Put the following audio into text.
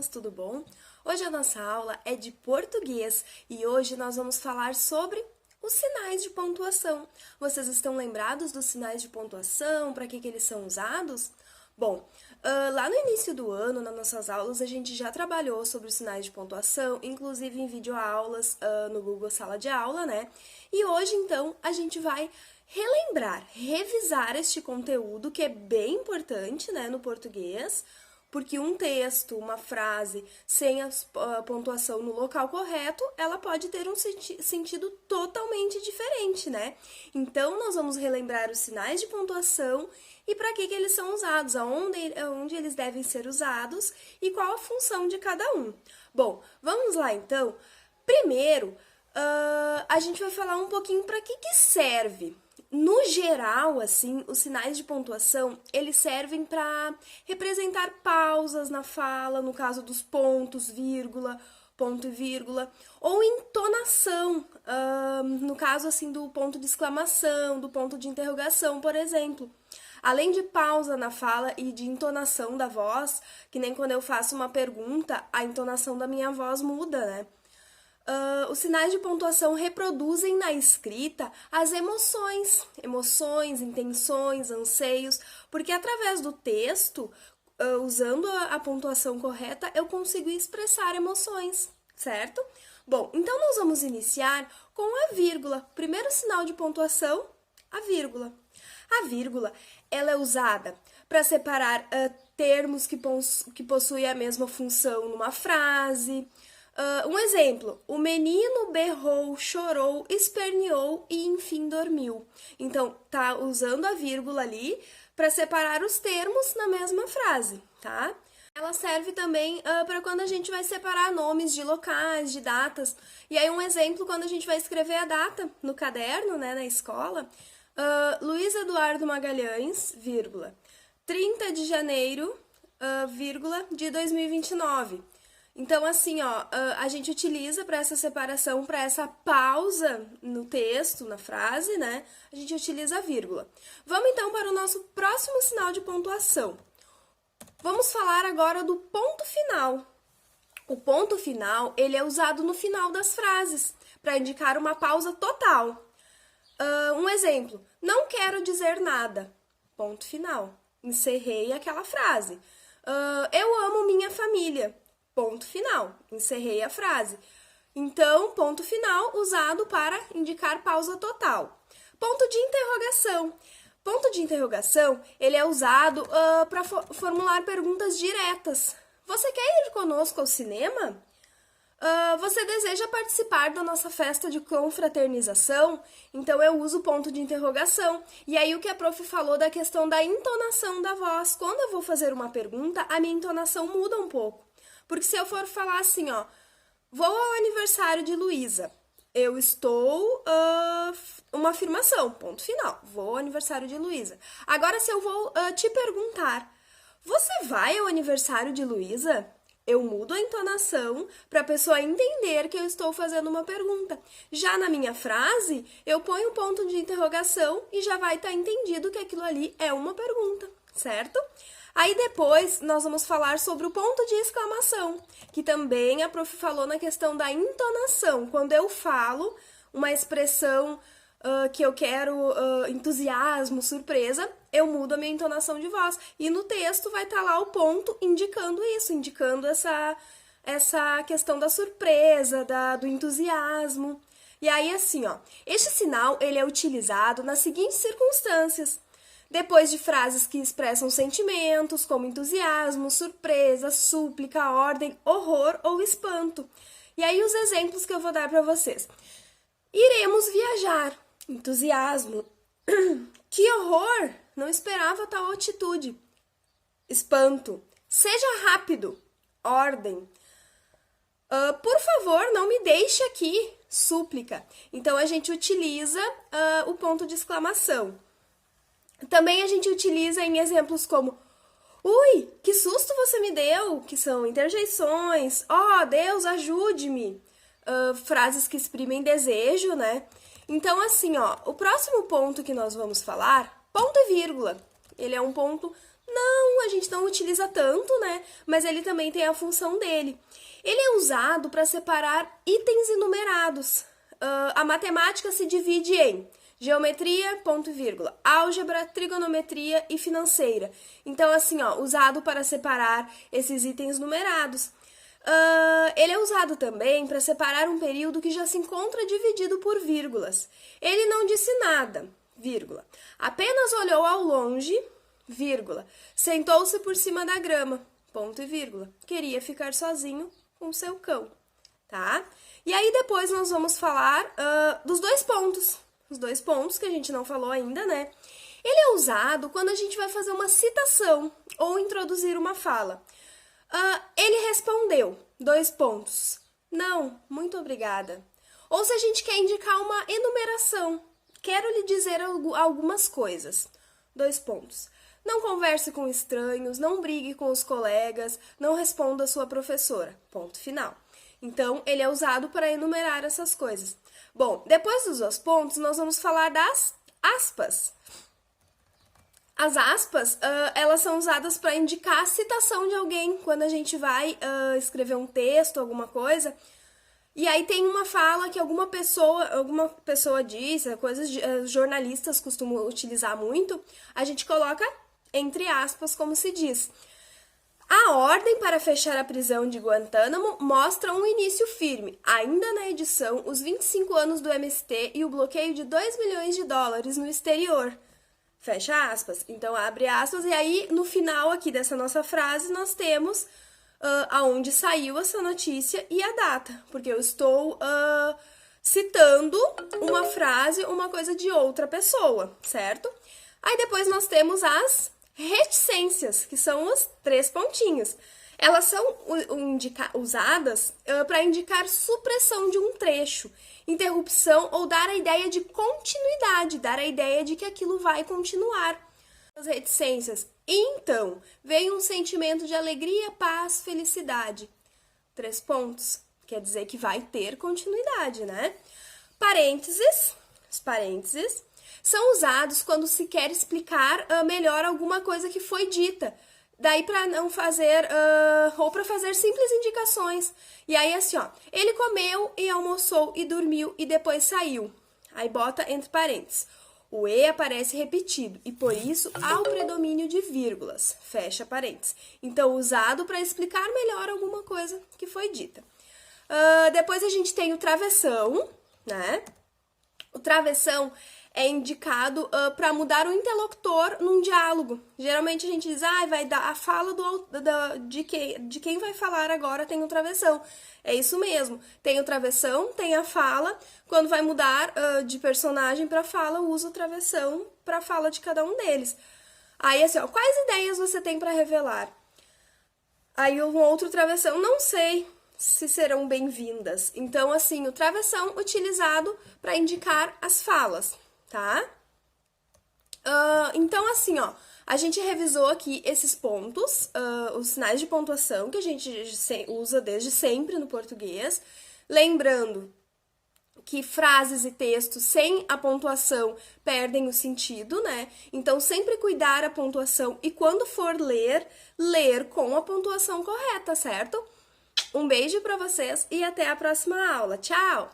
alunos, tudo bom? Hoje a nossa aula é de português e hoje nós vamos falar sobre os sinais de pontuação. Vocês estão lembrados dos sinais de pontuação? Para que eles são usados? Bom, lá no início do ano, nas nossas aulas, a gente já trabalhou sobre os sinais de pontuação, inclusive em videoaulas no Google Sala de Aula, né? E hoje, então, a gente vai relembrar, revisar este conteúdo que é bem importante, né, no português, porque um texto, uma frase, sem a pontuação no local correto, ela pode ter um sentido totalmente diferente, né? Então, nós vamos relembrar os sinais de pontuação e para que eles são usados, aonde eles devem ser usados e qual a função de cada um. Bom, vamos lá então. Primeiro, a gente vai falar um pouquinho para que serve. No geral, assim, os sinais de pontuação, eles servem para representar pausas na fala, no caso dos pontos, vírgula, ponto e vírgula, ou entonação, no caso, assim, do ponto de exclamação, do ponto de interrogação, por exemplo. Além de pausa na fala e de entonação da voz, que nem quando eu faço uma pergunta, a entonação da minha voz muda, né? Os sinais de pontuação reproduzem na escrita as emoções, intenções, anseios, porque através do texto, usando a pontuação correta, eu consigo expressar emoções, certo? Bom, então nós vamos iniciar com a vírgula. Primeiro sinal de pontuação, a vírgula. A vírgula, ela é usada para separar termos que possuem a mesma função numa frase. Um exemplo, o menino berrou, chorou, esperneou e enfim dormiu. Então, tá usando a vírgula ali para separar os termos na mesma frase, tá? Ela serve também para quando a gente vai separar nomes de locais, de datas. E aí, um exemplo, quando a gente vai escrever a data no caderno, né, na escola, Luiz Eduardo Magalhães, vírgula, 30 de janeiro, vírgula, de 2029. Então, assim, ó, a gente utiliza para essa separação, para essa pausa no texto, na frase, né? A gente utiliza a vírgula. Vamos, então, para o nosso próximo sinal de pontuação. Vamos falar agora do ponto final. O ponto final, ele é usado no final das frases, para indicar uma pausa total. Um exemplo, não quero dizer nada. Ponto final. Encerrei aquela frase. Eu amo minha família. Ponto final. Encerrei a frase. Então, ponto final usado para indicar pausa total. Ponto de interrogação. Ponto de interrogação, ele é usado para formular perguntas diretas. Você quer ir conosco ao cinema? Você deseja participar da nossa festa de confraternização? Então, eu uso ponto de interrogação. E aí, o que a prof falou da questão da entonação da voz. Quando eu vou fazer uma pergunta, a minha entonação muda um pouco. Porque se eu for falar assim, ó, vou ao aniversário de Luísa, eu estou, uma afirmação, ponto final, vou ao aniversário de Luísa. Agora, se eu vou te perguntar, você vai ao aniversário de Luísa? Eu mudo a entonação para a pessoa entender que eu estou fazendo uma pergunta. Já na minha frase, eu ponho um ponto de interrogação e já vai estar entendido que aquilo ali é uma pergunta, certo? Aí depois nós vamos falar sobre o ponto de exclamação, que também a prof falou na questão da entonação. Quando eu falo uma expressão que eu quero entusiasmo, surpresa, eu mudo a minha entonação de voz. E no texto vai estar lá o ponto indicando isso, indicando essa questão da surpresa, do entusiasmo. E aí assim, ó, este sinal ele é utilizado nas seguintes circunstâncias. Depois de frases que expressam sentimentos, como entusiasmo, surpresa, súplica, ordem, horror ou espanto. E aí os exemplos que eu vou dar para vocês. Iremos viajar. Entusiasmo. Que horror! Não esperava tal atitude. Espanto. Seja rápido. Ordem. Por favor, não me deixe aqui. Súplica. Então, a gente utiliza o ponto de exclamação. Também a gente utiliza em exemplos como ui, que susto você me deu, que são interjeições, ó, Deus, ajude-me, frases que exprimem desejo, né? Então, assim, ó, o próximo ponto que nós vamos falar, ponto e vírgula, ele é um ponto Não, a gente não utiliza tanto, né? Mas ele também tem a função dele. Ele é usado para separar itens enumerados. A matemática se divide em geometria, ponto e vírgula, álgebra, trigonometria e financeira. Então, assim, ó, usado para separar esses itens numerados. Ele é usado também para separar um período que já se encontra dividido por vírgulas. Ele não disse nada, vírgula. Apenas olhou ao longe, vírgula. Sentou-se por cima da grama, ponto e vírgula. Queria ficar sozinho com seu cão, tá? E aí depois nós vamos falar dos dois pontos. Os dois pontos que a gente não falou ainda, né? Ele é usado quando a gente vai fazer uma citação ou introduzir uma fala. Ele respondeu, dois pontos. Não, muito obrigada. Ou se a gente quer indicar uma enumeração. Quero lhe dizer algumas coisas. Dois pontos. Não converse com estranhos, não brigue com os colegas, não responda a sua professora. Ponto final. Então, ele é usado para enumerar essas coisas. Bom, depois dos dois pontos, nós vamos falar das aspas. As aspas, elas são usadas para indicar a citação de alguém, quando a gente vai escrever um texto, alguma coisa, e aí tem uma fala que alguma pessoa disse, coisas jornalistas costumam utilizar muito, a gente coloca entre aspas, como se diz. A ordem para fechar a prisão de Guantánamo mostra um início firme, ainda na edição, os 25 anos do MST e o bloqueio de 2 milhões de dólares no exterior. Fecha aspas. Então, abre aspas, e aí, no final aqui dessa nossa frase, nós temos aonde saiu essa notícia e a data, porque eu estou citando uma frase, uma coisa de outra pessoa, certo? Aí depois nós temos as reticências, que são os 3 pontinhos. Elas são usadas para indicar supressão de um trecho, interrupção ou dar a ideia de continuidade, dar a ideia de que aquilo vai continuar. As reticências. Então, vem um sentimento de alegria, paz, felicidade. 3 pontos. Quer dizer que vai ter continuidade, né? Parênteses. Os parênteses são usados quando se quer explicar melhor alguma coisa que foi dita. Daí para não fazer, ou para fazer simples indicações. E aí assim, ó, ele comeu e almoçou e dormiu e depois saiu. Aí bota entre parênteses. O E aparece repetido e por isso há o predomínio de vírgulas. Fecha parênteses. Então, usado para explicar melhor alguma coisa que foi dita. Depois a gente tem o travessão, né? O travessão é indicado para mudar o interlocutor num diálogo. Geralmente a gente diz, vai dar a fala de quem vai falar agora tem o travessão. É isso mesmo. Tem o travessão, tem a fala. Quando vai mudar de personagem para fala, usa o travessão para a fala de cada um deles. Aí assim, ó, quais ideias você tem para revelar? Aí um outro travessão, não sei se serão bem-vindas. Então, assim, o travessão utilizado para indicar as falas, tá? Então, assim, ó, a gente revisou aqui esses pontos, os sinais de pontuação que a gente usa desde sempre no português. Lembrando que frases e textos sem a pontuação perdem o sentido, né? Então, sempre cuidar a pontuação e quando for ler, ler com a pontuação correta, certo? Um beijo para vocês e até a próxima aula. Tchau!